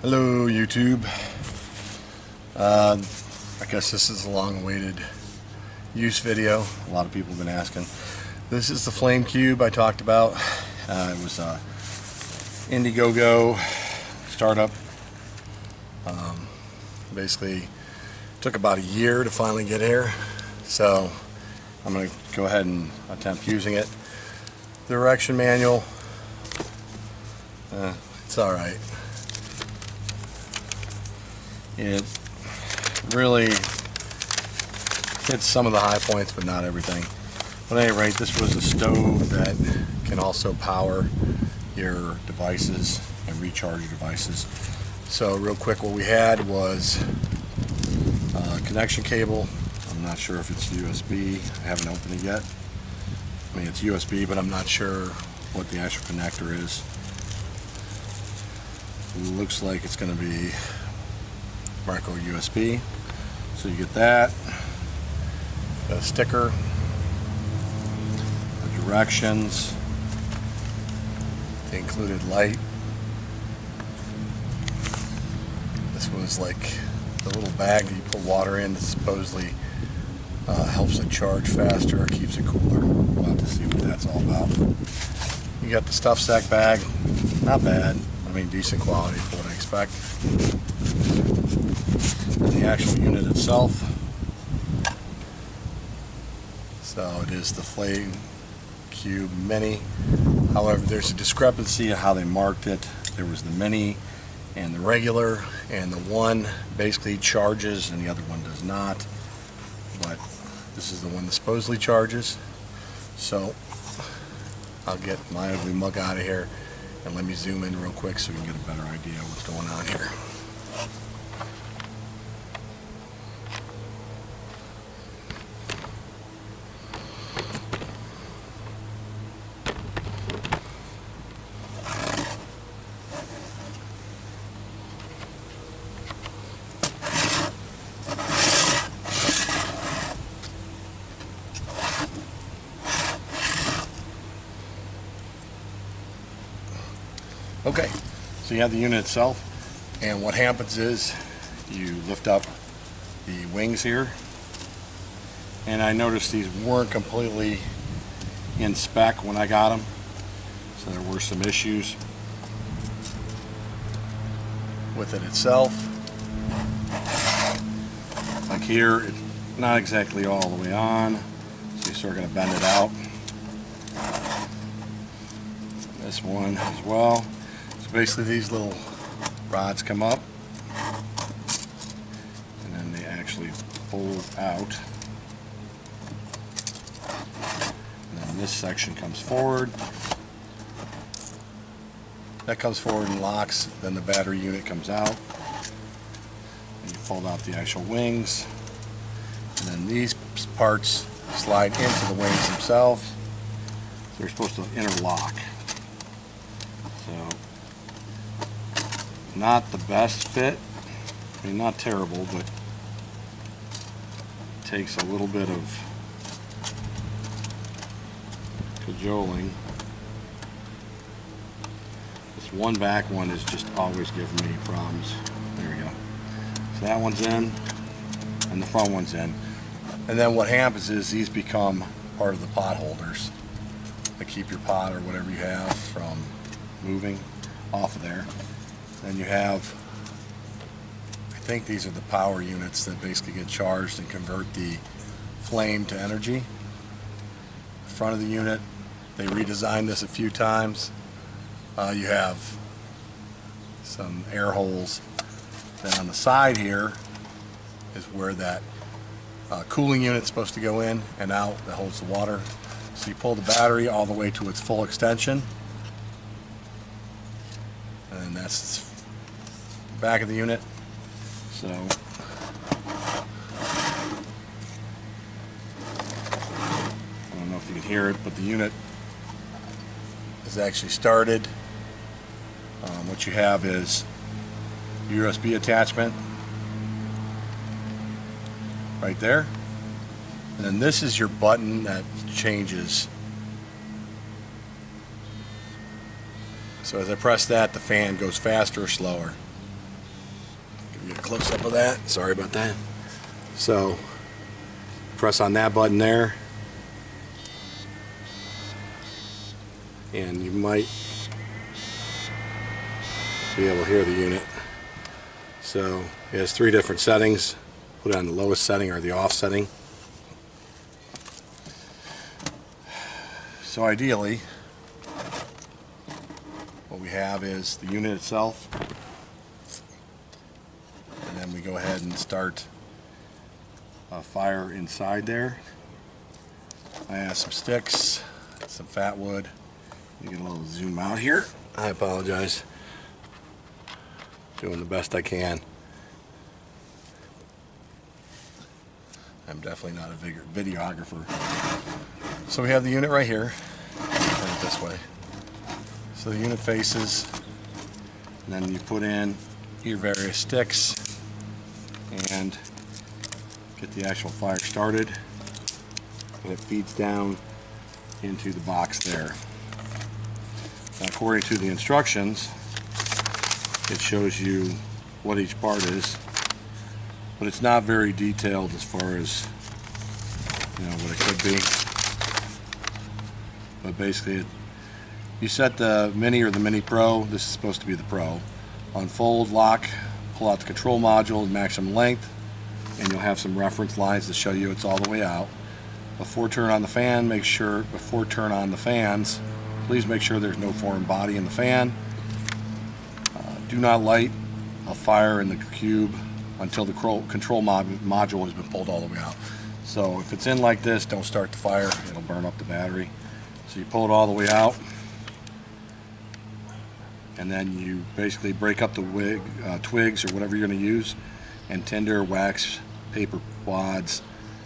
Hello YouTube. I guess this is a long-awaited use video. A lot of people have been asking. This is the Flamecube I talked about. It was a Indiegogo startup. Basically took about a year to finally get here, so I'm going to go ahead and attempt using it. The direction manual, it's alright. It really hits some of the high points, but not everything. But at any rate, this was a stove that can also power your devices and recharge your devices. So real quick, what we had was a connection cable. I'm not sure if it's USB. I haven't opened it yet. I mean, it's USB, but I'm not sure what the actual connector is. It looks like it's going to be micro USB, so you get that, a sticker, the directions, the included light. This was like the little bag that you put water in that supposedly helps it charge faster or keeps it cooler. We'll have to see what that's all about. You got the stuff sack bag, not bad. I mean, decent quality for what I expect. The actual unit itself. So it is the Flamecube Mini. However, there's a discrepancy in how they marked it. There was the Mini and the regular, and the one basically charges and the other one does not. But this is the one that supposedly charges. So I'll get my ugly mug out of here and let me zoom in real quick so we can get a better idea of what's going on here. Okay, so you have the unit itself, and what happens is you lift up the wings here, and I noticed these weren't completely in spec when I got them, so there were some issues with it itself. Like here, it's not exactly all the way on, so you're sort of going to bend it out. This one as well. Basically, these little rods come up and then they actually fold out, and then this section comes forward, that comes forward and locks, then the battery unit comes out, and you fold out the actual wings, and then these parts slide into the wings themselves. So they're supposed to interlock. So not the best fit. I mean, not terrible, but it takes a little bit of cajoling. This one back one is just always giving me problems. There we go. So that one's in, and the front one's in. And then what happens is these become part of the pot holders that keep your pot or whatever you have from moving off of there. Then you have, I think these are the power units that basically get charged and convert the flame to energy. The front of the unit, they redesigned this a few times. You have some air holes. Then on the side here is where that cooling unit is supposed to go in and out that holds the water. So you pull the battery all the way to its full extension, and that's the back of the unit. So I don't know if you can hear it, but the unit is actually started. What you have is a USB attachment right there, and then this is your button that changes So as I press that, the fan goes faster or slower. Get a close up of that. Sorry about that. So press on that button there, and you might be able to hear the unit. So it has 3 different settings. Put it on the lowest setting or the off setting. So ideally, what we have is the unit itself, and then we go ahead and start a fire inside there. I have some sticks, some fat wood. You get a little zoom out here. I apologize. Doing the best I can. I'm definitely not a videographer. So we have the unit right here. Turn it this way. So the unit faces, and then you put in your various sticks and get the actual fire started, and it feeds down into the box there. Now, according to the instructions, it shows you what each part is, but it's not very detailed as far as, you know, what it could be. But basically, you set the Mini or the Mini Pro. This is supposed to be the Pro. Unfold, lock, pull out the control module at maximum length, and you'll have some reference lines to show you it's all the way out. Before turn on the fan, before turn on the fans, please make sure there's no foreign body in the fan. Do not light a fire in the cube until the control module has been pulled all the way out. So if it's in like this, don't start the fire. It'll burn up the battery. So you pull it all the way out, and then you basically break up the twigs or whatever you're going to use, and tinder, wax, paper wads,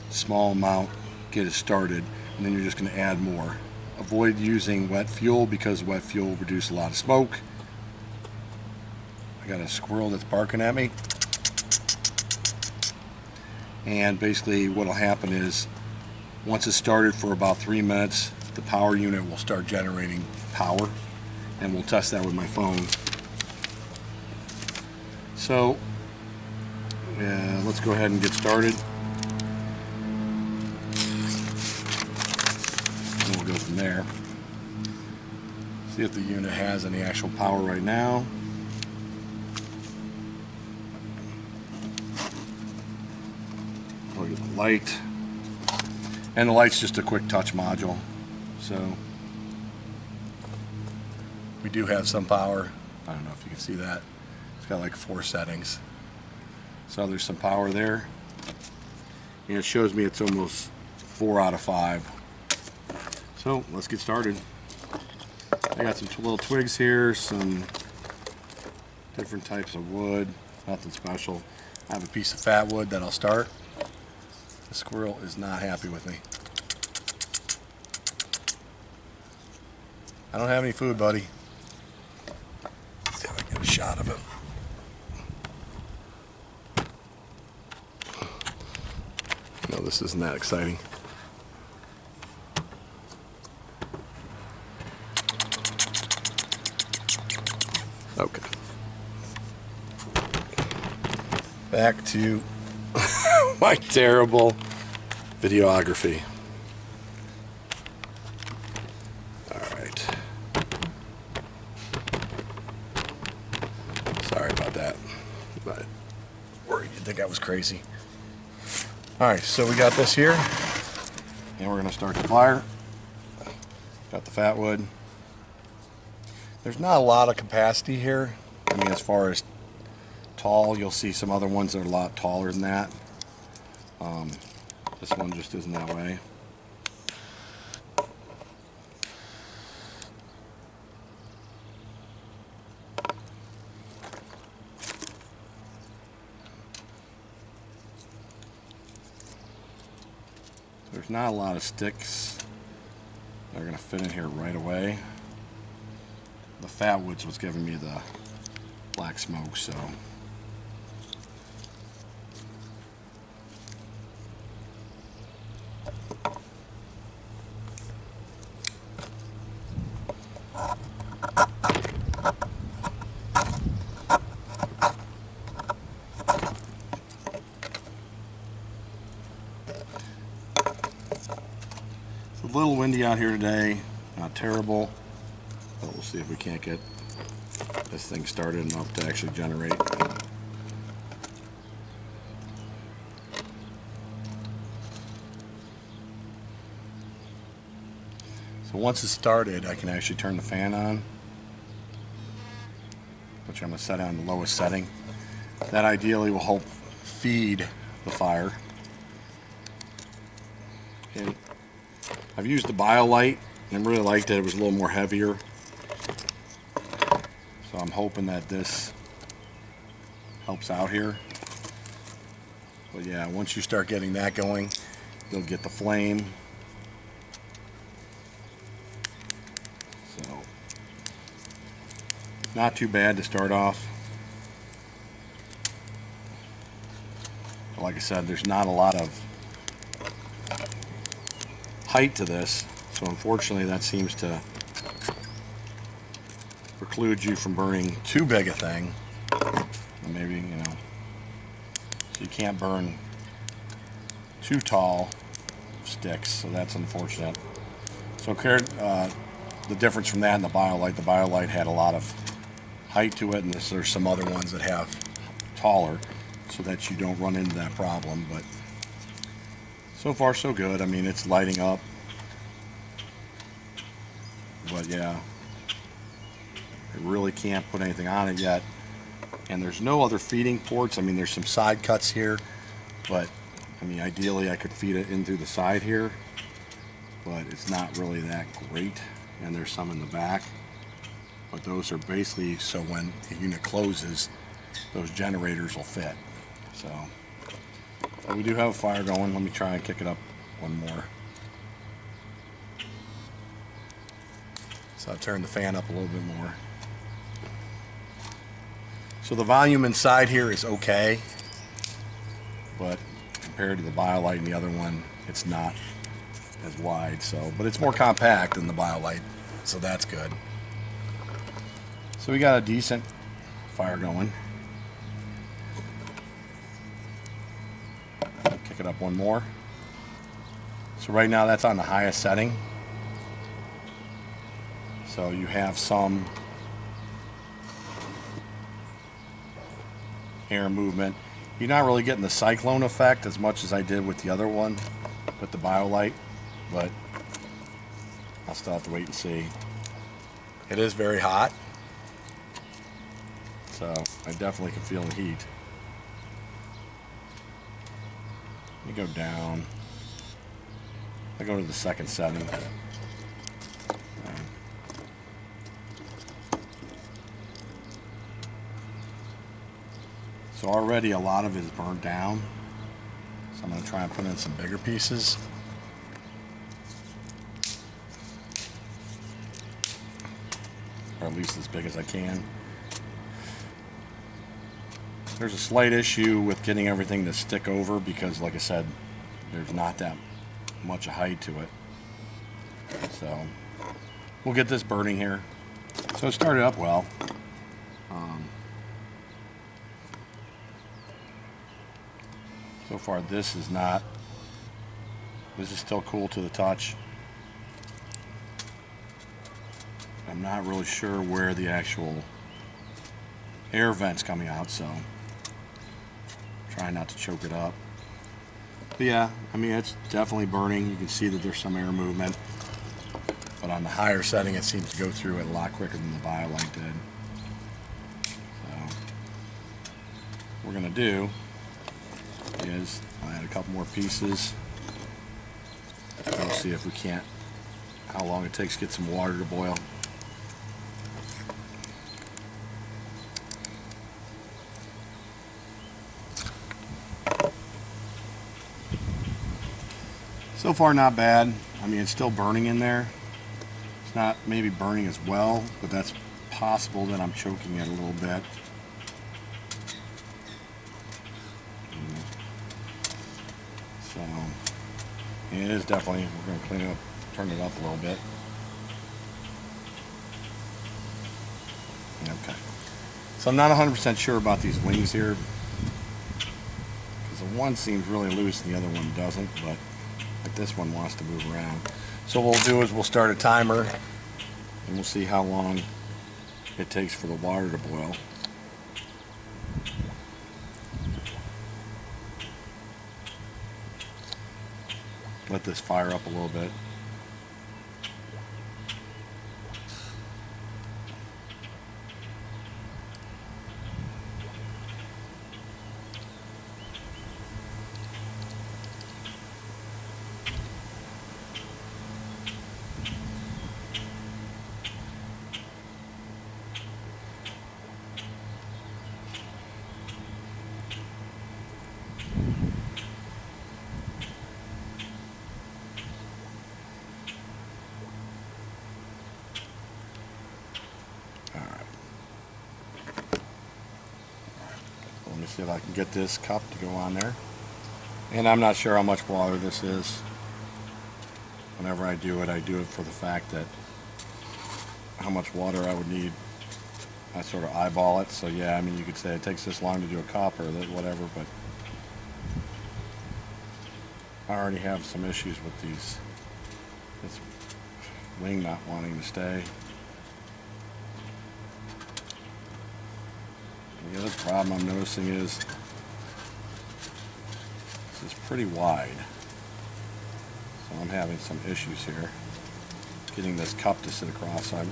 small amount, get it started, and then you're just going to add more. Avoid using wet fuel because wet fuel will produce a lot of smoke. I got a squirrel that's barking at me. And basically what will happen is, once it's started for about 3 minutes, the power unit will start generating power, and we'll test that with my phone. So let's go ahead and get started, and we'll go from there. See if the unit has any actual power right now. Look at the light, and the light's just a quick touch module. So we do have some power. I don't know if you can see that. It's got like 4 settings. So there's some power there. And it shows me it's almost 4 out of 5. So let's get started. I got some little twigs here, some different types of wood, nothing special. I have a piece of fat wood that I'll start. The squirrel is not happy with me. I don't have any food, buddy. Let's see if I can get a shot of him. No, this isn't that exciting. Okay. Back to my terrible videography. Alright. Sorry about that. But worried you'd think I was crazy. Alright, so we got this here. And we're going to start the fire. Got the fat wood. There's not a lot of capacity here. I mean, as far as tall, you'll see some other ones that are a lot taller than that. This one just isn't that way. There's not a lot of sticks that are going to fit in here right away. The fat wood's what's giving me the black smoke, so. little windy out here today, not terrible, but we'll see if we can't get this thing started enough to actually generate. So once it's started, I can actually turn the fan on, which I'm going to set on the lowest setting. That ideally will help feed the fire. And I've used the BioLite and really liked it. It was a little more heavier. So I'm hoping that this helps out here. But yeah, once you start getting that going, you'll get the flame. So, not too bad to start off. Like I said, there's not a lot of height to this, so unfortunately that seems to preclude you from burning too big a thing. Maybe, you know, so you can't burn too tall sticks, so that's unfortunate. So the difference from that and the BioLite had a lot of height to it, and there's some other ones that have taller, so that you don't run into that problem. But so far so good. I mean, it's lighting up, but yeah, I really can't put anything on it yet. And there's no other feeding ports. I mean, there's some side cuts here, but I mean, ideally I could feed it in through the side here, but it's not really that great. And there's some in the back, but those are basically so when the unit closes, those generators will fit. So, but we do have a fire going. Let me try and kick it up one more. So I'll turn the fan up a little bit more. So the volume inside here is okay, but compared to the BioLite and the other one, it's not as wide. So, but it's more compact than the BioLite, so that's good. So we got a decent fire going. Kick it up one more. So right now that's on the highest setting. So you have some air movement. You're not really getting the cyclone effect as much as I did with the other one, with the BioLite, but I'll still have to wait and see. It is very hot, so I definitely can feel the heat. Let me go down. I go to the second setting. So already a lot of it is burnt down. So I'm going to try and put in some bigger pieces. Or at least as big as I can. There's a slight issue with getting everything to stick over because, like I said, there's not that much height to it. So we'll get this burning here. So it started up well. So far this is still cool to the touch. I'm not really sure where the actual air vent's coming out, so try not to choke it up. But yeah, I mean, it's definitely burning. You can see that there's some air movement, but on the higher setting it seems to go through it a lot quicker than the BioLite did. So what we're gonna do is I'll add a couple more pieces. We'll see if we can't, how long it takes to get some water to boil. So far not bad. I mean, it's still burning in there. It's not maybe burning as well, but that's possible that I'm choking it a little bit. So it is definitely, we're going to clean it up, turn it up a little bit. Okay. So I'm not 100% sure about these wings here, because the one seems really loose and the other one doesn't, but this one wants to move around. So what we'll do is we'll start a timer and we'll see how long it takes for the water to boil. Let this fire up a little bit. Let me see if I can get this cup to go on there. And I'm not sure how much water this is. Whenever I do it for the fact that how much water I would need. I sort of eyeball it. So yeah, I mean, you could say it takes this long to do a cup or whatever, but I already have some issues with this wing not wanting to stay. The other problem I'm noticing is this is pretty wide, so I'm having some issues here getting this cup to sit across. A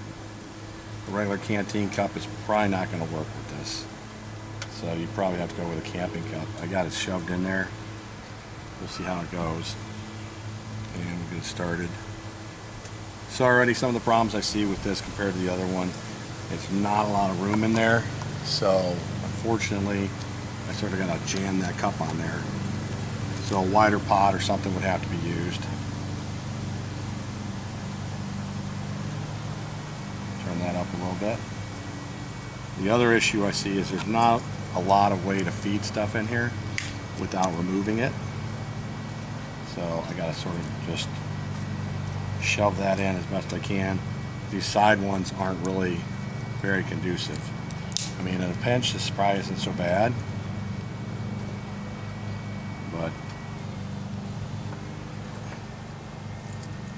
regular canteen cup is probably not going to work with this, so you probably have to go with a camping cup. I got it shoved in there. We'll see how it goes, and we'll get it started. So already some of the problems I see with this compared to the other one, it's not a lot of room in there. So unfortunately, I sort of got to jam that cup on there. So a wider pot or something would have to be used. Turn that up a little bit. The other issue I see is there's not a lot of way to feed stuff in here without removing it. So I got to sort of just shove that in as best I can. These side ones aren't really very conducive. I mean, in a pinch, this probably isn't so bad, but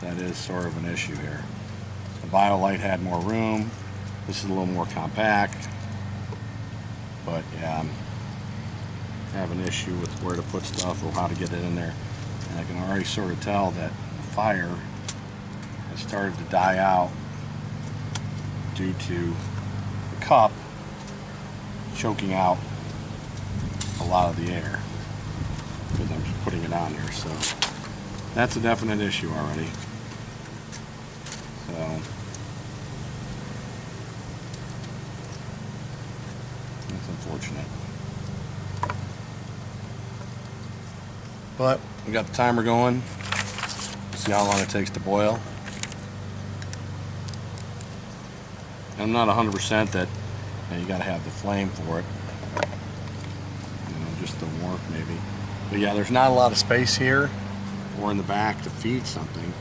that is sort of an issue here. The BioLite had more room. This is a little more compact, but yeah, I have an issue with where to put stuff or how to get it in there. And I can already sort of tell that the fire has started to die out due to the cup choking out a lot of the air because I'm just putting it on there. So that's a definite issue already. So that's unfortunate. But we got the timer going. See how long it takes to boil. I'm not 100% that you got to have the flame for it. You know, just the warmth maybe. But yeah, there's not a lot of space here or in the back to feed something.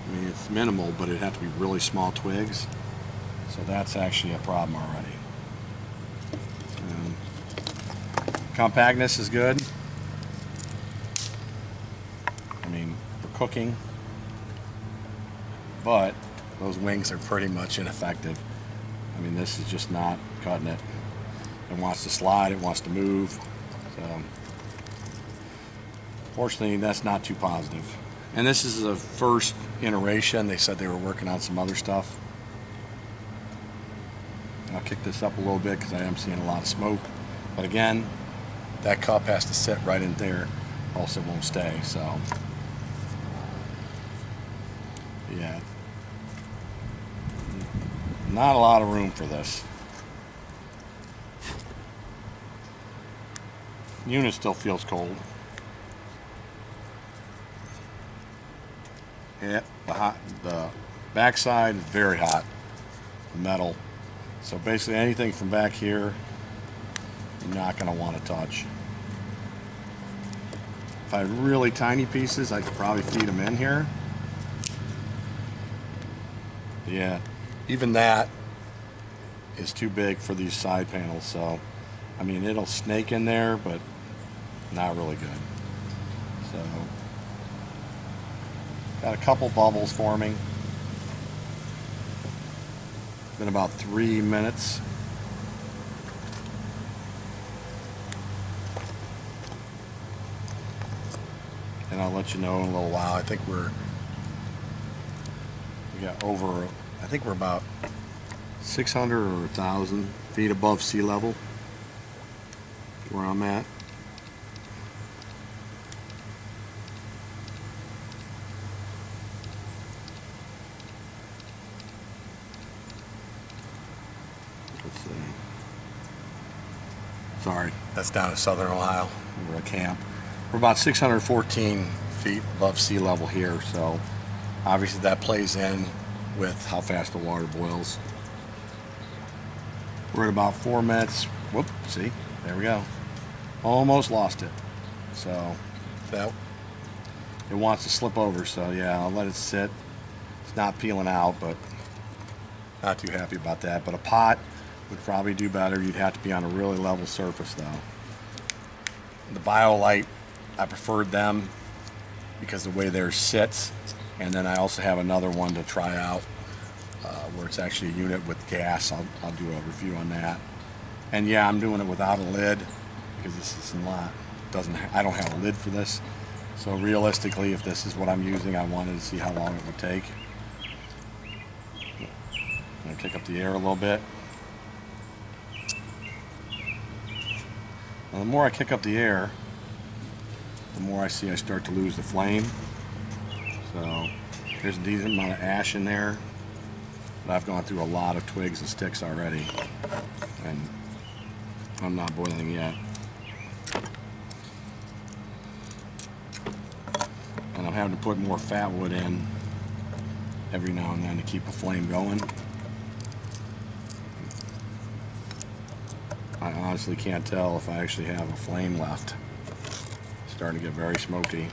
I mean, it's minimal, but it'd have to be really small twigs. So that's actually a problem already. Compactness is good. I mean, for cooking. But those wings are pretty much ineffective. I mean, this is just not cutting it. It wants to slide, it wants to move. So, fortunately, that's not too positive. And this is the first iteration. They said they were working on some other stuff. I'll kick this up a little bit because I am seeing a lot of smoke. But again, that cup has to sit right in there, else it won't stay. So, yeah. Not a lot of room for this. The unit still feels cold. Yeah, the backside is very hot. Metal. So basically anything from back here, you're not going to want to touch. If I had really tiny pieces, I could probably feed them in here. Yeah. Even that is too big for these side panels, so I mean it'll snake in there, but not really good. So Got a couple bubbles forming. Been about 3 minutes. And I'll let you know in a little while. I think we got over, I think we're about 600 or 1,000 feet above sea level where I'm at. Let's see. Sorry, that's down in southern Ohio. We're at camp. We're about 614 feet above sea level here, so obviously that plays in with how fast the water boils. We're at about 4 minutes. Whoop, see, there we go. Almost lost it. So that it wants to slip over, so yeah, I'll let it sit. It's not peeling out, but not too happy about that. But a pot would probably do better. You'd have to be on a really level surface though. The BioLite, I preferred them because the way theirs sits, and then I also have another one to try out where it's actually a unit with gas. I'll do a review on that. And yeah, I'm doing it without a lid because this is not, I don't have a lid for this. So realistically, if this is what I'm using, I wanted to see how long it would take. I'm gonna kick up the air a little bit. Now, the more I kick up the air, the more I see I start to lose the flame. So there's a decent amount of ash in there, but I've gone through a lot of twigs and sticks already, and I'm not boiling yet. And I'm having to put more fat wood in every now and then to keep the flame going. I honestly can't tell if I actually have a flame left. It's starting to get very smoky.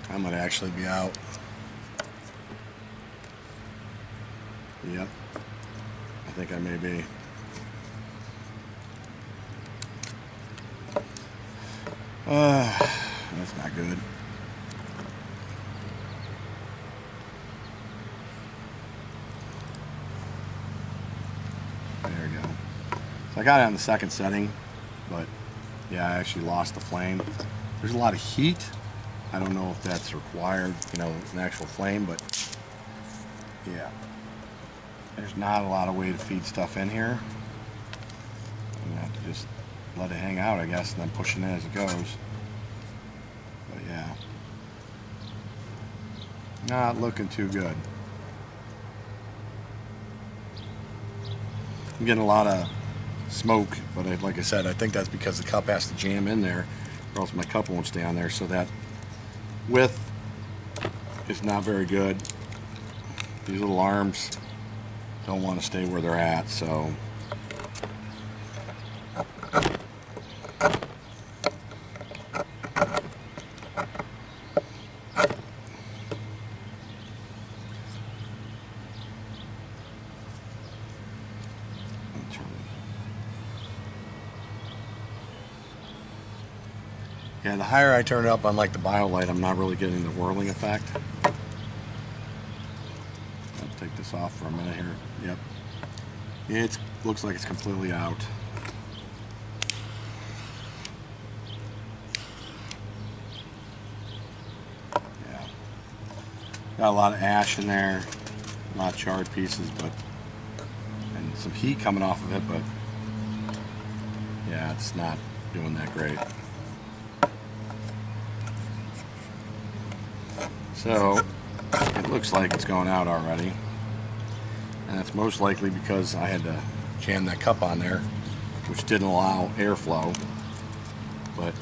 I might actually be out. Yep, I think I may be. That's not good. There we go. So I got it on the second setting, but yeah, I actually lost the flame. There's a lot of heat. I don't know if that's required, you know, an actual flame, but yeah. There's not a lot of way to feed stuff in here. I'm gonna have to just let it hang out, I guess, and then push it in as it goes. But yeah. Not looking too good. I'm getting a lot of smoke, but like I said, I think that's because the cup has to jam in there, or else my cup won't stay on there, so that width is not very good. These little arms don't want to stay where they're at, so yeah, the higher I turn it up, unlike the BioLite, I'm not really getting the whirling effect. I'll take this off for a minute here. Yep. It looks like it's completely out. Yeah. Got a lot of ash in there, a lot of charred pieces, but and some heat coming off of it, but yeah, it's not doing that great. So it looks like it's going out already, and that's most likely because I had to jam that cup on there, which didn't allow airflow. But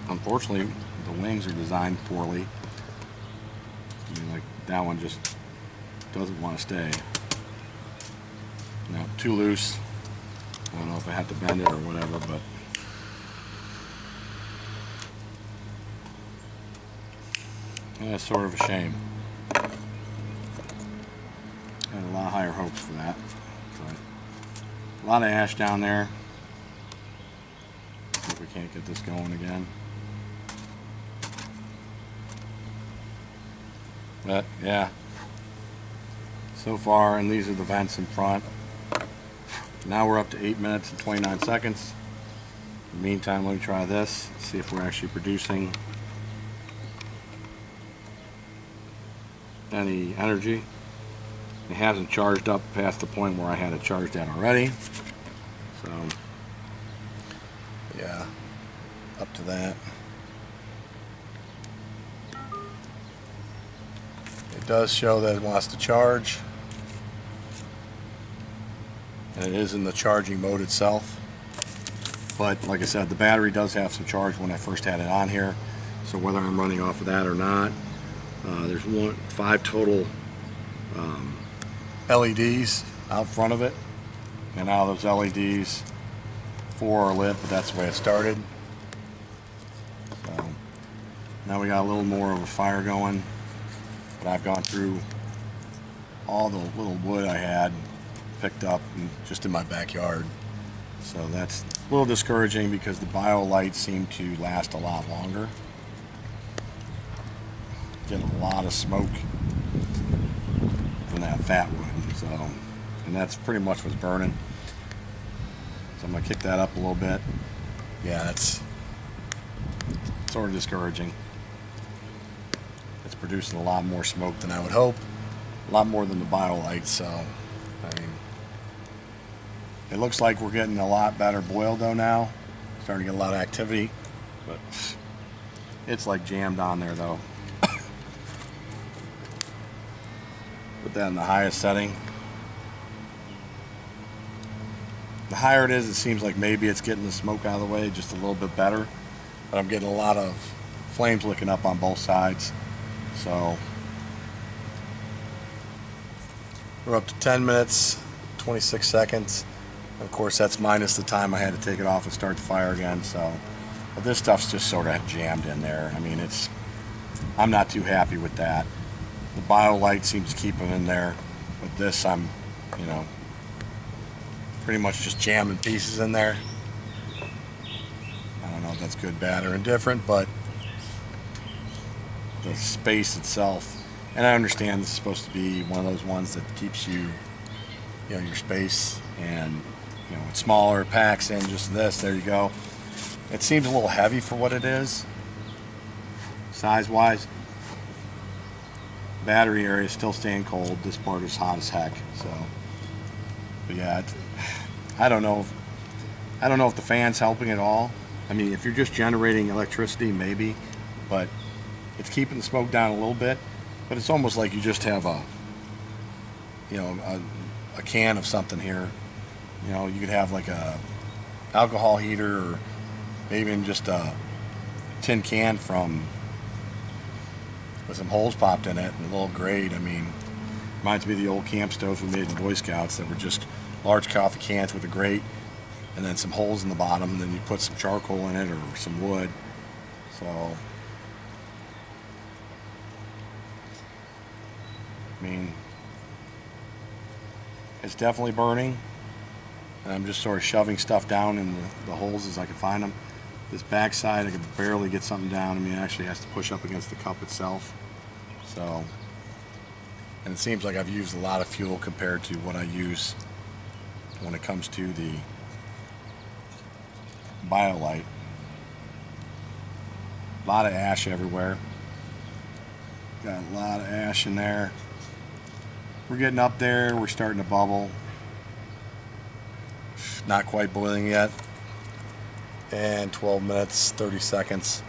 unfortunately, the wings are designed poorly. I mean, like that one just doesn't want to stay. Now, too loose. I don't know if I have to bend it or whatever, but yeah, it's sort of a shame. I had a lot higher hopes for that. So But a lot of ash down there. I think we can't get this going again. But yeah, so far, and these are the vents in front. Now we're up to 8 minutes and 29 seconds. In the meantime, let me try this, see if we're actually producing any energy. It hasn't charged up past the point where I had it charged at already. So yeah, up to that. It does show that it wants to charge, and it is in the charging mode itself. But like I said, the battery does have some charge when I first had it on here, so whether I'm running off of that or not, there's 5 total LEDs out front of it, and out of those LEDs 4 are lit, but that's the way it started. So now we got a little more of a fire going, but I've gone through all the little wood I had picked up just in my backyard. So that's a little discouraging because the bio lights seem to last a lot longer. Get a lot of smoke from that fat wood. So, and that's pretty much what's burning. So I'm gonna kick that up a little bit. Yeah, that's sort of discouraging. It's producing a lot more smoke than I would hope. A lot more than the bio lights. So, I mean, it looks like we're getting a lot better boil though now. Starting to get a lot of activity, but it's like jammed on there though. Put that in the highest setting. The higher it is, it seems like maybe it's getting the smoke out of the way just a little bit better. But I'm getting a lot of flames licking up on both sides. So we're up to 10 minutes, 26 seconds. Of course, that's minus the time I had to take it off and start the fire again. So, but this stuff's just sort of jammed in there. I mean, I'm not too happy with that. The bio light seems to keep them in there, but this I'm, pretty much just jamming pieces in there. I don't know if that's good, bad, or indifferent, but the space itself, and I understand this is supposed to be one of those ones that keeps you, your space, and it's smaller, packs in just this. There you go. It seems a little heavy for what it is, size-wise. Battery area is still staying cold. This part is hot as heck. So, but yeah, I don't know if the fan's helping at all. I mean, if you're just generating electricity, maybe, but it's keeping the smoke down a little bit. But it's almost like you just have a can of something here. You could have like a alcohol heater, or maybe even just a tin can with some holes popped in it and a little grate. I mean, reminds me of the old camp stoves we made in Boy Scouts that were just large coffee cans with a grate and then some holes in the bottom, and then you put some charcoal in it or some wood. So, I mean, it's definitely burning, and I'm just sort of shoving stuff down in the holes as I can find them. This back side, I can barely get something down. I mean, it actually has to push up against the cup itself. So, and it seems like I've used a lot of fuel compared to what I use when it comes to the BioLite. A lot of ash everywhere. Got a lot of ash in there. We're getting up there. We're starting to bubble. Not quite boiling yet. And 12 minutes, 30 seconds.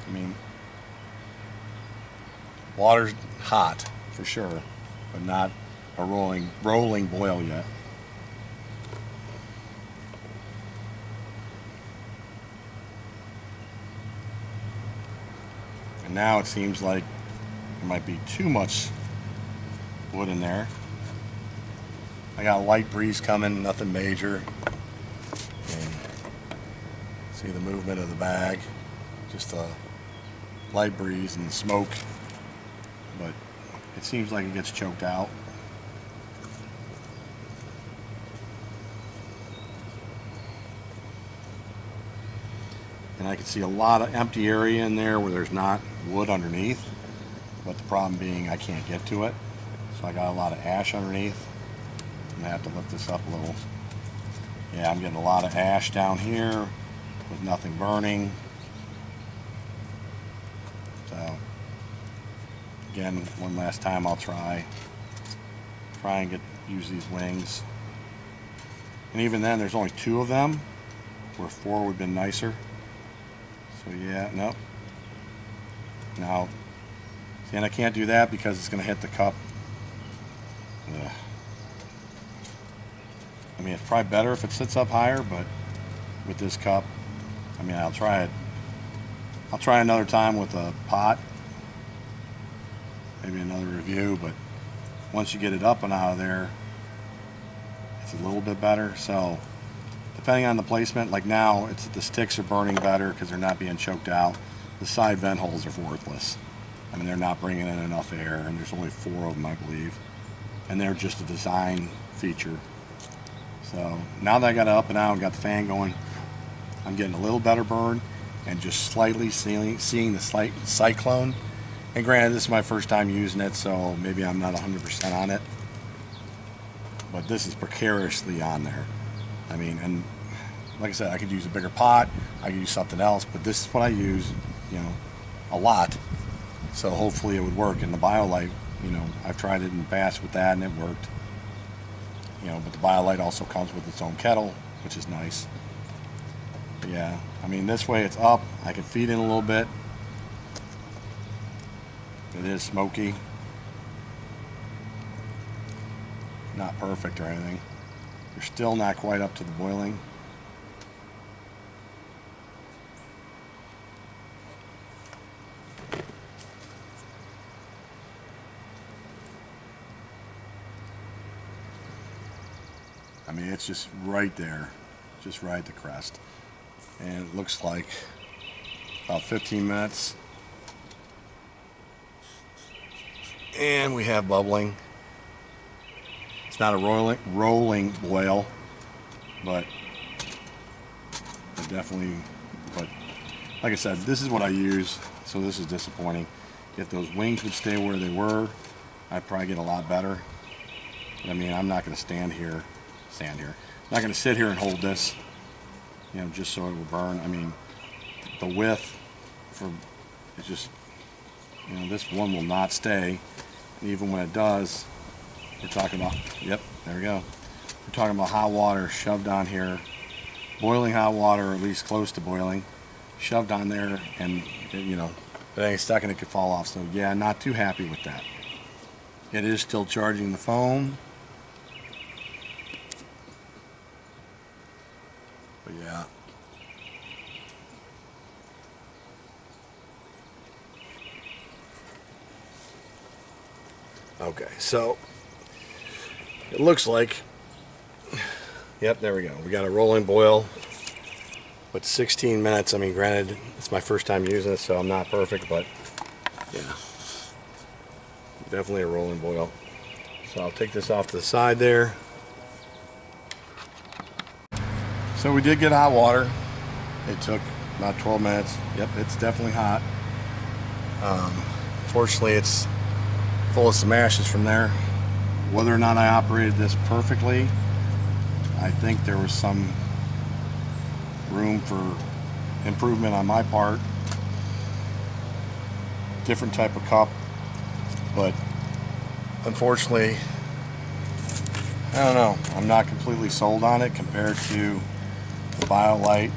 I mean, water's hot for sure, but not a rolling boil yet. And now it seems like there might be too much wood in there. I got a light breeze coming, nothing major. And see the movement of the bag, just a light breeze and the smoke, but it seems like it gets choked out. and I can see a lot of empty area in there where there's not wood underneath, but the problem being I can't get to it. So I got a lot of ash underneath. I'm gonna have to lift this up a little. Yeah, I'm getting a lot of ash down here with nothing burning. So again, one last time I'll try and use these wings. And even then, there's only 2 of them, where 4 would have been nicer. So yeah, nope. Now, see, and I can't do that because it's going to hit the cup. Ugh. I mean, it's probably better if it sits up higher, but with this cup, I mean, I'll try it. I'll try another time with a pot, maybe another review, but once you get it up and out of there, it's a little bit better. So depending on the placement, like now, the sticks are burning better because they're not being choked out. The side vent holes are worthless. I mean, they're not bringing in enough air, and there's only 4 of them, I believe, and they're just a design feature. So now that I got it up and out and got the fan going, I'm getting a little better burn and just slightly seeing the slight cyclone. And granted, this is my first time using it, so maybe I'm not 100% on it, but this is precariously on there. I mean, and like I said, I could use a bigger pot, I could use something else, but this is what I use, you know, a lot. So hopefully it would work. And the BioLite, you know, I've tried it in the past with that and it worked. You know, but the BioLite also comes with its own kettle, which is nice. But yeah, I mean, this way it's up, I can feed in a little bit. It is smoky. Not perfect or anything. You're still not quite up to the boiling. I mean, it's just right there, just right at the crest. And it looks like about 15 minutes. And we have bubbling. It's not a rolling boil, but definitely, but like I said, this is what I use, so this is disappointing. If those wings would stay where they were, I'd probably get a lot better. But I mean, I'm not going to I'm not going to sit here and hold this, you know, just so it will burn. I mean, the width it's just, you know, this one will not stay. And even when it does, we're talking about, yep, there we go. We're talking about hot water shoved on here, boiling hot water, or at least close to boiling, shoved on there, and you know, at any second it could fall off. So yeah, not too happy with that. It is still charging the phone. But yeah. Okay, so it looks like, yep, there we go. We got a rolling boil with 16 minutes. I mean, granted, it's my first time using it, so I'm not perfect, but yeah, definitely a rolling boil. So I'll take this off to the side there. So we did get hot water. It took about 12 minutes. Yep, it's definitely hot. Fortunately, it's full of some ashes from there. Whether or not I operated this perfectly, I think there was some room for improvement on my part. Different type of cup, but unfortunately, I don't know, I'm not completely sold on it compared to the BioLite.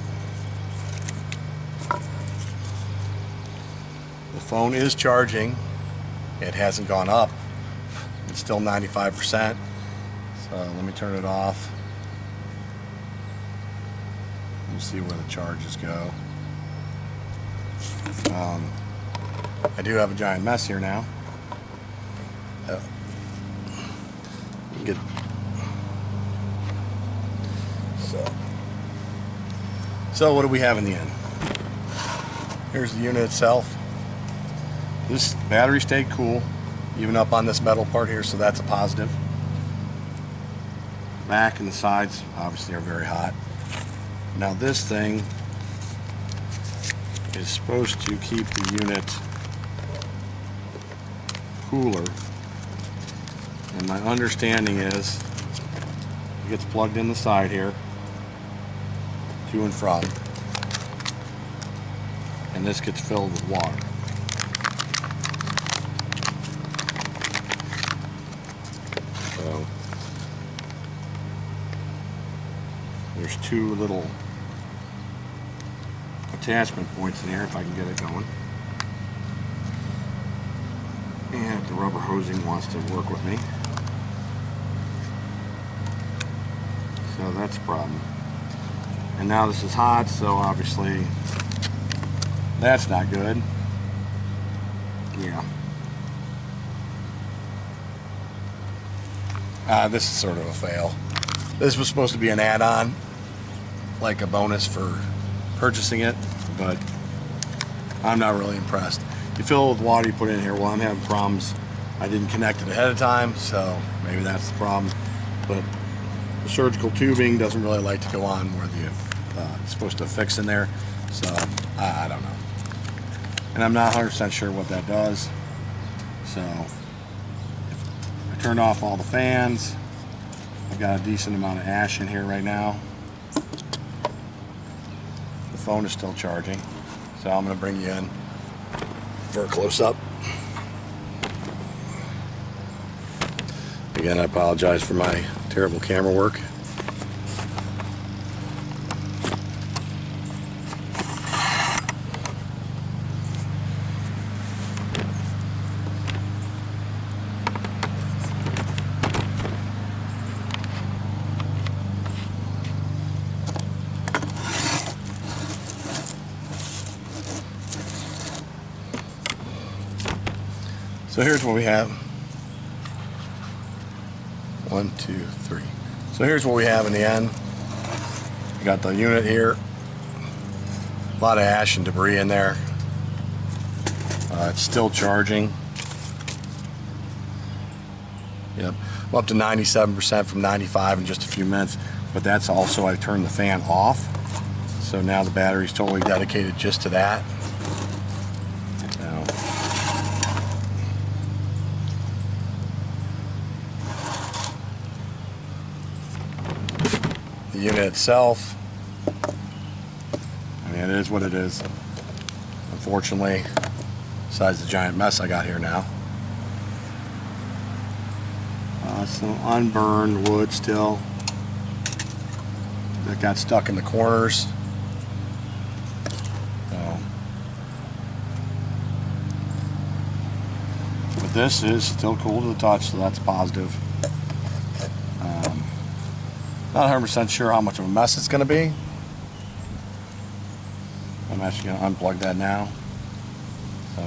The phone is charging. It hasn't gone up. It's still 95%. So let me turn it off. We'll see where the charges go. I do have a giant mess here now. So what do we have in the end? Here's the unit itself. This battery stayed cool, even up on this metal part here, so that's a positive. Back and the sides obviously are very hot. Now this thing, is supposed to keep the unit cooler, and my understanding is it gets plugged in the side here, to and from, and this gets filled with water. So there's two little attachment points in here, if I can get it going. And the rubber hosing wants to work with me. So that's a problem. And now this is hot, so obviously that's not good. Yeah. This is sort of a fail. This was supposed to be an add-on, like a bonus for purchasing it, but I'm not really impressed. You fill it with water, you put it in here. Well, I'm having problems. I didn't connect it ahead of time, so maybe that's the problem. But the surgical tubing doesn't really like to go on where it's supposed to fix in there, so I don't know. And I'm not 100% sure what that does. So I turned off all the fans. I've got a decent amount of ash in here right now. The phone is still charging, so I'm going to bring you in for a close-up. Again, I apologize for my terrible camera work. So here's what we have. 1, 2, 3. So here's what we have in the end. We got the unit here. A lot of ash and debris in there. It's still charging. Yep, I'm up to 97% from 95 in just a few minutes. But that's also, I turned the fan off. So now the battery's totally dedicated just to that. The unit itself, I mean, it is what it is. Unfortunately, besides the giant mess I got here now. Some unburned wood still that got stuck in the corners. So, but this is still cool to the touch, so that's positive. Not 100% sure how much of a mess it's going to be. I'm actually going to unplug that now. So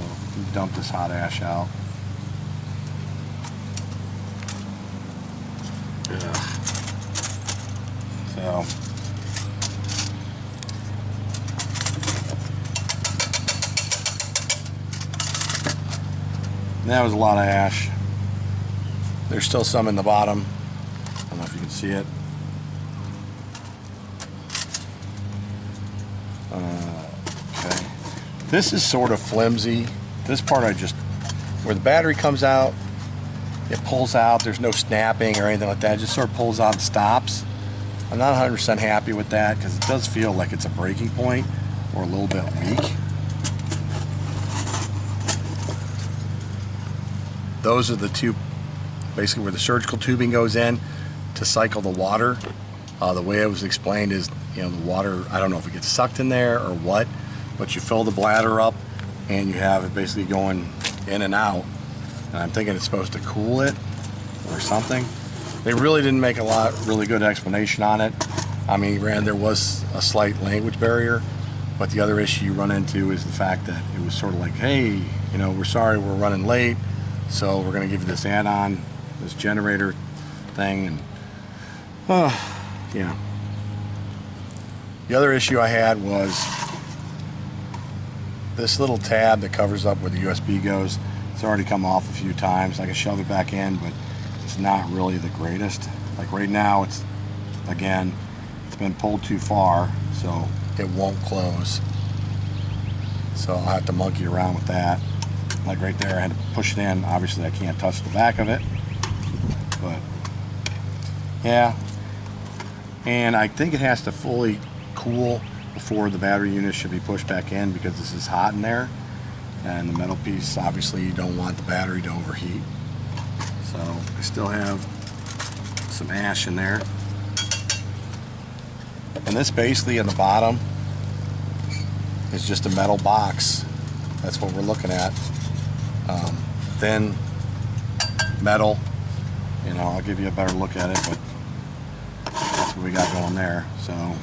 dump this hot ash out. Ugh. So that was a lot of ash. There's still some in the bottom. I don't know if you can see it. Okay. This is sort of flimsy. This part where the battery comes out, it pulls out. There's no snapping or anything like that. It just sort of pulls out and stops. I'm not 100% happy with that because it does feel like it's a breaking point or a little bit weak. Those are the two, basically where the surgical tubing goes in to cycle the water. The way it was explained is, the water, I don't know if it gets sucked in there or what, but you fill the bladder up and you have it basically going in and out. And I'm thinking it's supposed to cool it or something. They really didn't make a really good explanation on it. I mean, there was a slight language barrier, but the other issue you run into is the fact that it was sort of like, hey, we're sorry we're running late, so we're going to give you this add-on, this generator thing, and yeah. The other issue I had was this little tab that covers up where the USB goes. It's already come off a few times. I can shove it back in, but it's not really the greatest. Like right now, it's been pulled too far, so it won't close. So I'll have to monkey around with that. Like right there, I had to push it in. Obviously I can't touch the back of it, but yeah. And I think it has to fully cool before the battery unit should be pushed back in, because this is hot in there. And the metal piece, obviously you don't want the battery to overheat. So I still have some ash in there. And this basically in the bottom is just a metal box. That's what we're looking at. Thin metal. You know, I'll give you a better look at it, but that's what we got going there. So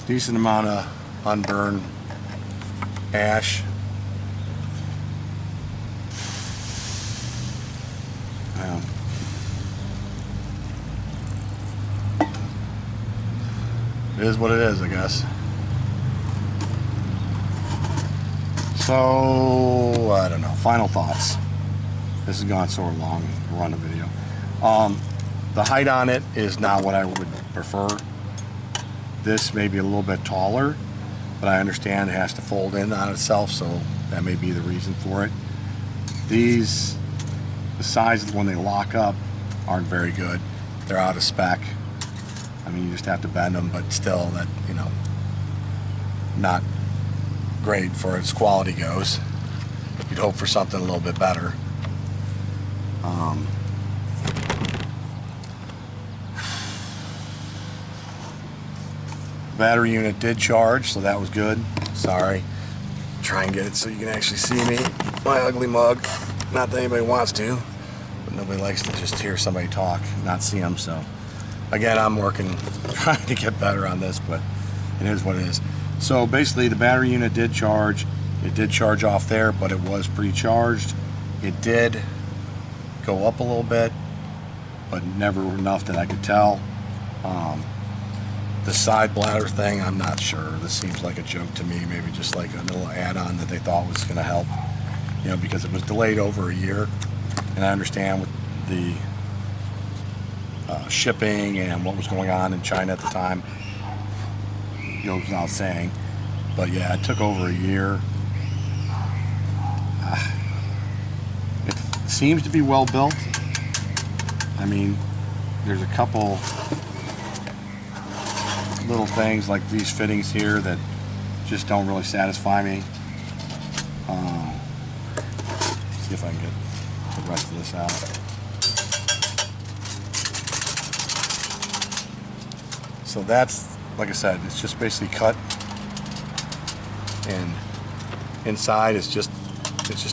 decent amount of unburned ash. It is what it is, I guess. So, I don't know. Final thoughts. This has gone so long, run a video. The height on it is not what I would prefer. This may be a little bit taller, but I understand it has to fold in on itself, so that may be the reason for it. These, the sides when they lock up, aren't very good. They're out of spec. I mean, you just have to bend them, but still, that, you know, not great for its quality goes. You'd hope for something a little bit better. Battery unit did charge, so that was good. Sorry. Try and get it so you can actually see me, my ugly mug. Not that anybody wants to, but nobody likes to just hear somebody talk, not see them. So again, I'm working, trying to get better on this, but it is what it is. So basically the battery unit did charge. It did charge off there, but it was pre-charged. It did go up a little bit, but never enough that I could tell. The side bladder thing, I'm not sure. This seems like a joke to me, maybe just like a little add-on that they thought was going to help, you know, because it was delayed over a year. And I understand with the shipping and what was going on in China at the time, goes without saying. But yeah, it took over a year. It seems to be well built. I mean, there's a couple little things like these fittings here that just don't really satisfy me. See if I can get the rest of this out. So that's, like I said, it's just basically cut, and inside it's just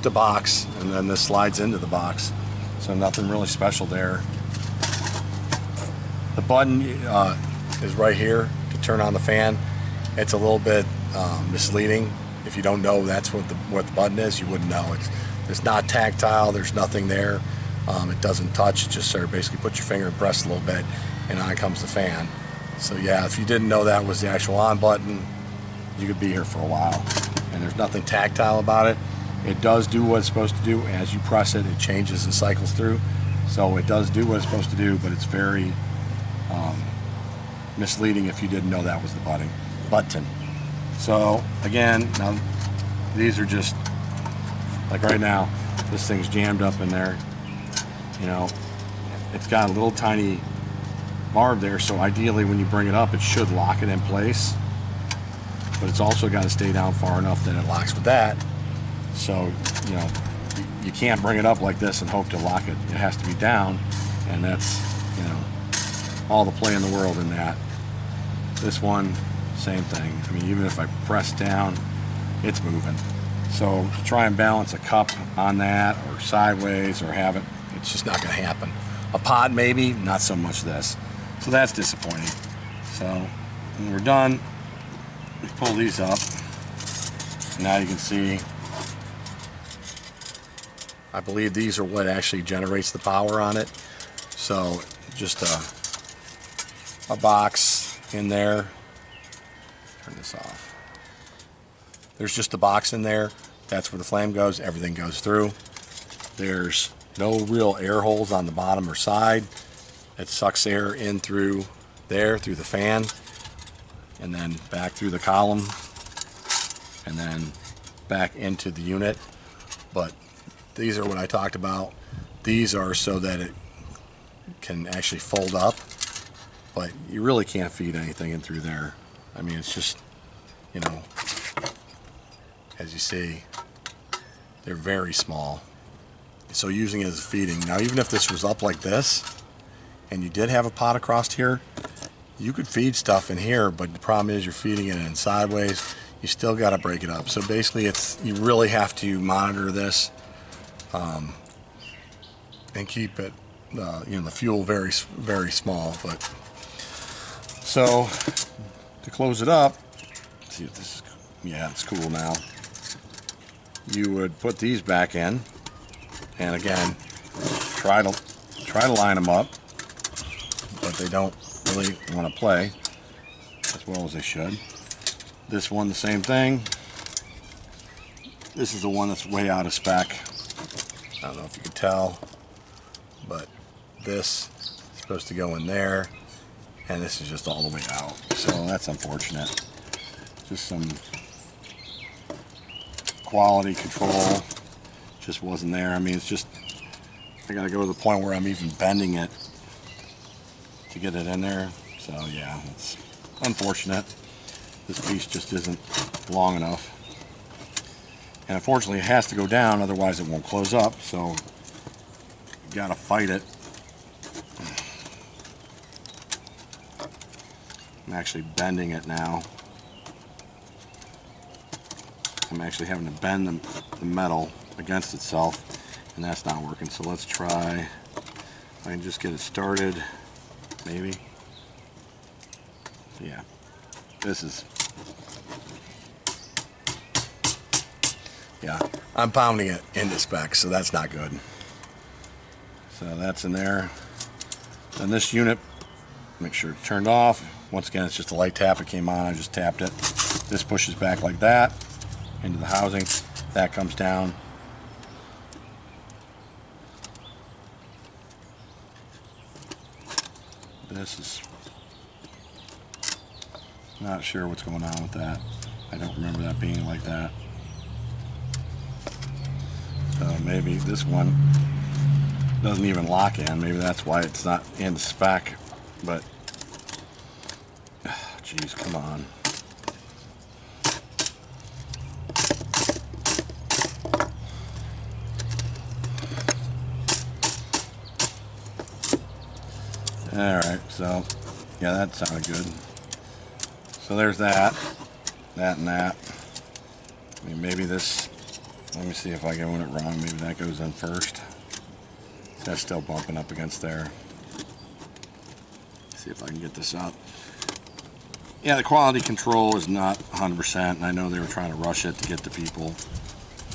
a box, and then this slides into the box. So nothing really special there. The button is right here to turn on the fan. It's a little bit misleading. If you don't know that's what the button is, you wouldn't know. It's not tactile. There's nothing there. It doesn't touch. It just sort of basically put your finger and press a little bit, and on comes the fan. So yeah, if you didn't know that was the actual on button, you could be here for a while. And there's nothing tactile about it. It does do what it's supposed to do. As you press it, it changes and cycles through. So it does do what it's supposed to do, but it's very misleading if you didn't know that was the button. So again, now these are just, like right now, this thing's jammed up in there. You know, it's got a little tiny barb there, so ideally when you bring it up, it should lock it in place. But it's also got to stay down far enough that it locks with that. So, you know, you can't bring it up like this and hope to lock it. It has to be down, and that's, you know, all the play in the world in that. This one, same thing. I mean, even if I press down, it's moving. So to try and balance a cup on that, or sideways, or have it, it's just not going to happen. A pot maybe, not so much this. So that's disappointing. So when we're done, we pull these up. Now you can see, I believe these are what actually generates the power on it. So just a box in there. Turn this off. There's just a box in there. That's where the flame goes. Everything goes through. There's no real air holes on the bottom or side. It sucks air in through there, through the fan, and then back through the column. and then back into the unit. But these are what I talked about. These are so that it can actually fold up, but you really can't feed anything in through there. I mean, it's just, you know, as you see, they're very small. So using it as feeding. Now, even if this was up like this, and you did have a pot across here, you could feed stuff in here, but the problem is you're feeding it in sideways. You still got to break it up. So basically, you really have to monitor this and keep it, you know, the fuel very, very small. But so to close it up, let's see if this is, yeah, it's cool now. You would put these back in, and again, try to line them up, but they don't really want to play as well as they should. This one, the same thing. This is the one that's way out of spec. I don't know if you can tell, but this is supposed to go in there, and this is just all the way out. So that's unfortunate. Just some quality control just wasn't there. I mean, it's just, I gotta go to the point where I'm even bending it to get it in there. So yeah, it's unfortunate. This piece just isn't long enough, and unfortunately it has to go down, otherwise it won't close up. So you gotta fight it. I'm actually bending it now. I'm actually having to bend the metal against itself, and that's not working. So let's try, I can just get it started, maybe. Yeah, this is, yeah, I'm pounding it into spec, so that's not good. So that's in there. And this unit, make sure it's turned off. Once again, it's just a light tap. It came on, I just tapped it. This pushes back like that into the housing. That comes down. This is, not sure what's going on with that. I don't remember that being like that. So maybe this one doesn't even lock in. Maybe that's why it's not in spec. But geez, come on. Alright, so yeah, that sounded good. So there's that, and that. I mean, maybe this, let me see if I get it wrong. Maybe that goes in first. That's still bumping up against there. See if I can get this up. Yeah, the quality control is not 100%, and I know they were trying to rush it to get to people.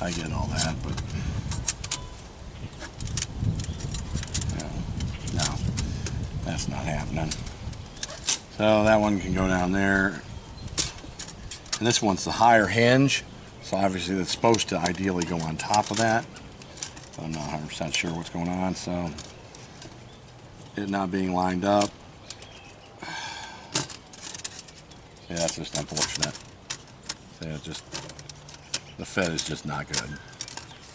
I get all that, but no, that's not happening. So that one can go down there. And this one's the higher hinge, so obviously that's supposed to ideally go on top of that. But I'm not 100% sure what's going on, so it not being lined up. Yeah, that's just unfortunate. So it's just, the fit is just not good.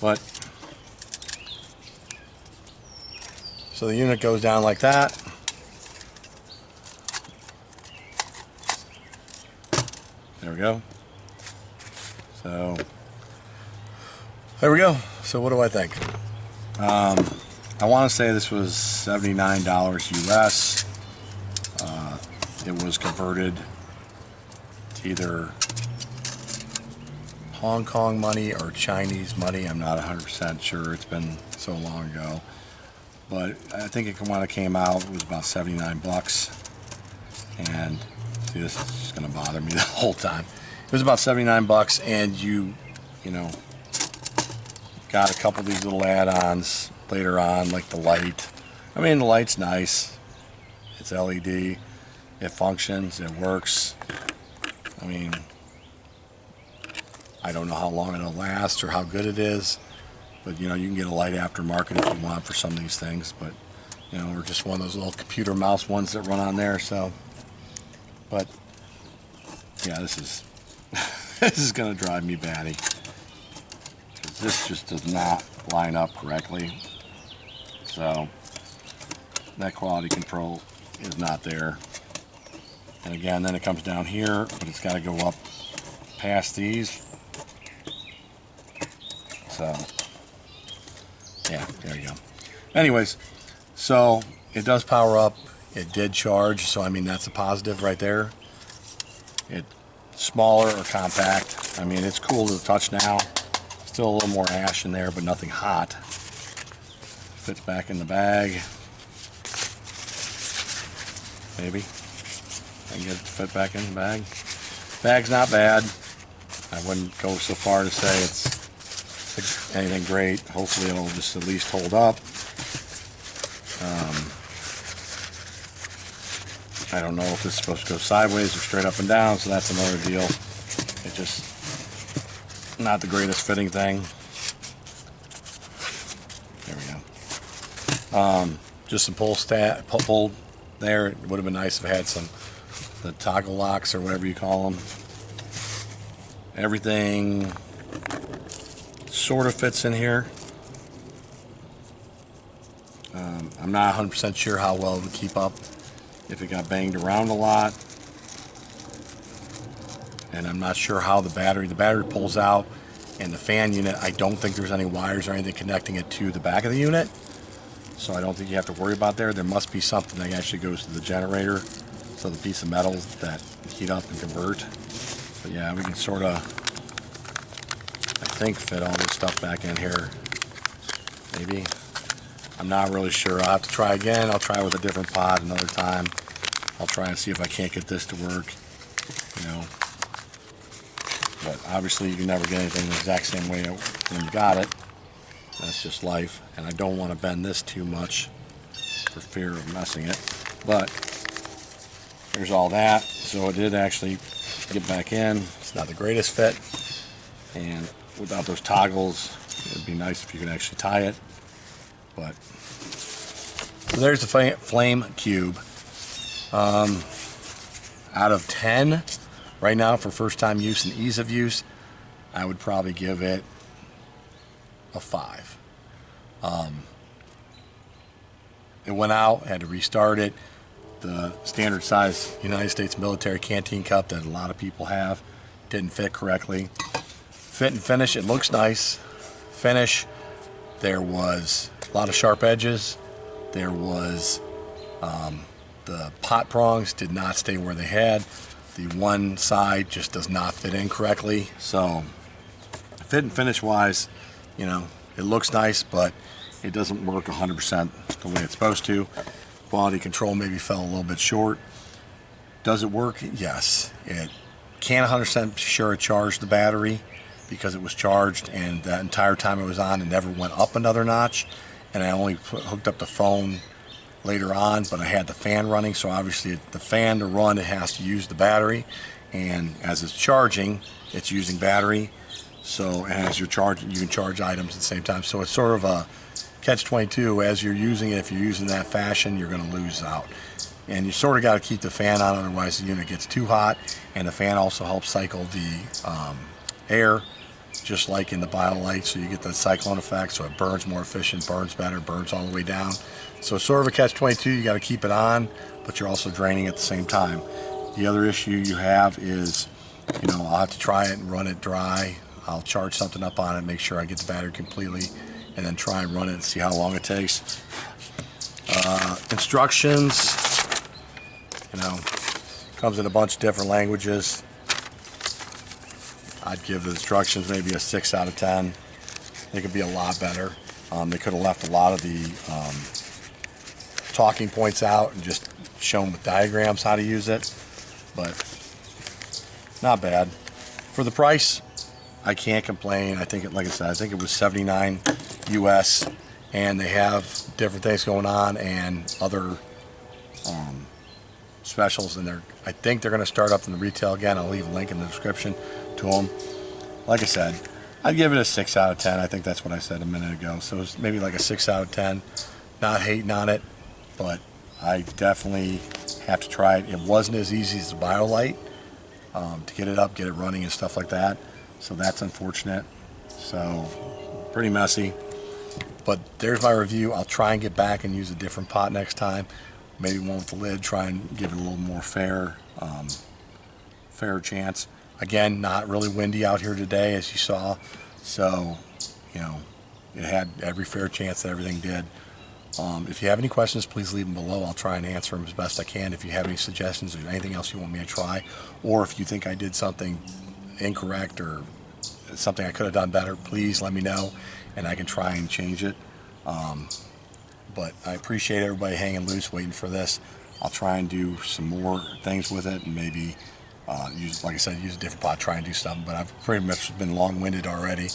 But, so the unit goes down like that. There we go. So, there we go. So what do I think? I want to say this was $79 US. It was converted to either Hong Kong money or Chinese money. I'm not 100% sure. It's been so long ago. But I think it, when it came out, it was about 79 bucks. And see, this is just going to bother me the whole time. It was about 79 bucks, and you know, got a couple of these little add-ons later on, like the light. I mean, the light's nice. It's LED. It functions. It works. I mean, I don't know how long it'll last or how good it is, but you know, you can get a light aftermarket if you want for some of these things. But you know, we're just one of those little computer mouse ones that run on there. So, but yeah, this is This is going to drive me batty. This just does not line up correctly. So that quality control is not there. And again, then it comes down here, but it's got to go up past these. So yeah, there you go. Anyways, so it does power up. It did charge, so I mean that's a positive right there. It's smaller or compact. I mean it's cool to the touch now. Still a little more ash in there, but nothing hot. Fits back in the bag. Maybe I can get it to fit back in the bag. Bag's not bad. I wouldn't go so far to say it's anything great. Hopefully it'll just at least hold up. I don't know if it's supposed to go sideways or straight up and down, so that's another deal. It just not the greatest fitting thing. There we go. Just some pull there. It would have been nice if it had some the toggle locks or whatever you call them. Everything sort of fits in here. I'm not 100% sure how well it would keep up if it got banged around a lot. And I'm not sure how the battery pulls out, and the fan unit, I don't think there's any wires or anything connecting it to the back of the unit. So I don't think you have to worry about there. There must be something that actually goes to the generator. So the piece of metal that heat up and convert. But yeah, we can sort of, I think, fit all this stuff back in here. Maybe. I'm not really sure. I'll have to try again. I'll try with a different pod another time. I'll try and see if I can't get this to work. You know. But obviously you can never get anything the exact same way when you got it. That's just life. And I don't want to bend this too much for fear of messing it. But there's all that. So it did actually get back in. It's not the greatest fit. And without those toggles, it would be nice if you could actually tie it. But so there's the Flamecube. Out of 10, right now for first time use and ease of use, I would probably give it a 5. It went out, had to restart it. The standard size United States military canteen cup that a lot of people have didn't fit correctly. Fit and finish, it looks nice. Finish, there was a lot of sharp edges. There was the pot prongs did not stay where they had. The one side just does not fit in correctly. So fit and finish wise, you know, it looks nice, but it doesn't work 100% the way it's supposed to. Quality control maybe fell a little bit short. Does it work? Yes. It can't 100% sure it charged the battery because it was charged, and that entire time it was on, it never went up another notch. And I only hooked up the phone later on, but I had the fan running, so obviously the fan to run, it has to use the battery, and as it's charging, it's using battery. So as you're charging, you can charge items at the same time. So it's sort of a catch-22. As you're using it, if you're using that fashion, you're going to lose out. And you sort of got to keep the fan on, otherwise the unit gets too hot. And the fan also helps cycle the air, just like in the BioLite, so you get that cyclone effect, so it burns more efficient, burns better, burns all the way down. So it's sort of a catch-22. You got to keep it on, but you're also draining at the same time. The other issue you have is, you know, I'll have to try it and run it dry. I'll charge something up on it, make sure I get the battery completely, and then try and run it and see how long it takes. Instructions, you know, comes in a bunch of different languages. I'd give the instructions maybe a 6 out of 10. They could be a lot better. They could have left a lot of the talking points out and just shown with diagrams how to use it, but not bad. For the price, I can't complain. I think it, like I said, I think it was $79 US, and they have different things going on and other specials, and I think they're going to start up in the retail again. I'll leave a link in the description to them. Like I said, I'd give it a 6 out of 10. I think that's what I said a minute ago. So it's maybe like a 6 out of 10. Not hating on it, but I definitely have to try it. It wasn't as easy as the BioLite. to get it up, get it running and stuff like that. So that's unfortunate. So pretty messy. But there's my review. I'll try and get back and use a different pot next time. Maybe one with the lid, try and give it a little more fair chance. Again, not really windy out here today, as you saw. So, you know, it had every fair chance that everything did. If you have any questions, please leave them below. I'll try and answer them as best I can. If you have any suggestions or anything else you want me to try, or if you think I did something incorrect or something I could have done better, please let me know and I can try and change it. But I appreciate everybody hanging loose, waiting for this. I'll try and do some more things with it and maybe use, like I said, use a different pot, try and do something. But I've pretty much been long-winded already.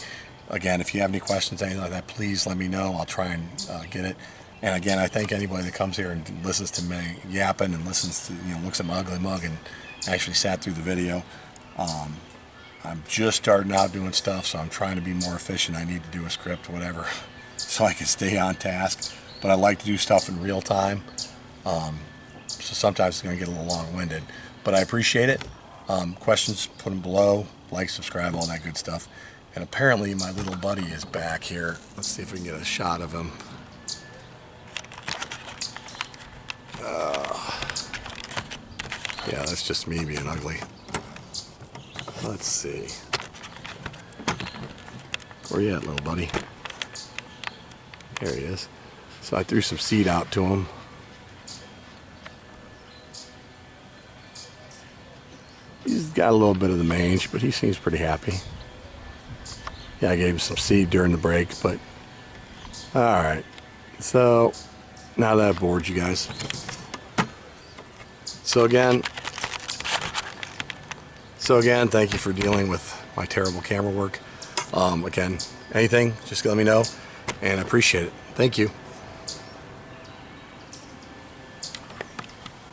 Again, if you have any questions, anything like that, please let me know. I'll try and get it. And again, I thank anybody that comes here and listens to me yapping and listens to, you know, looks at my ugly mug and actually sat through the video. I'm just starting out doing stuff, so I'm trying to be more efficient. I need to do a script or whatever so I can stay on task. But I like to do stuff in real time. So sometimes it's going to get a little long-winded. But I appreciate it. Questions, put them below. Like, subscribe, all that good stuff. And apparently my little buddy is back here. Let's see if we can get a shot of him. Yeah, that's just me being ugly. Let's see. Where you at, little buddy? There he is. So I threw some seed out to him. He's got a little bit of the mange, but he seems pretty happy. Yeah, I gave him some seed during the break, but alright. So now that I've bored you guys. So again, thank you for dealing with my terrible camera work. Again, anything, just let me know, and I appreciate it. Thank you.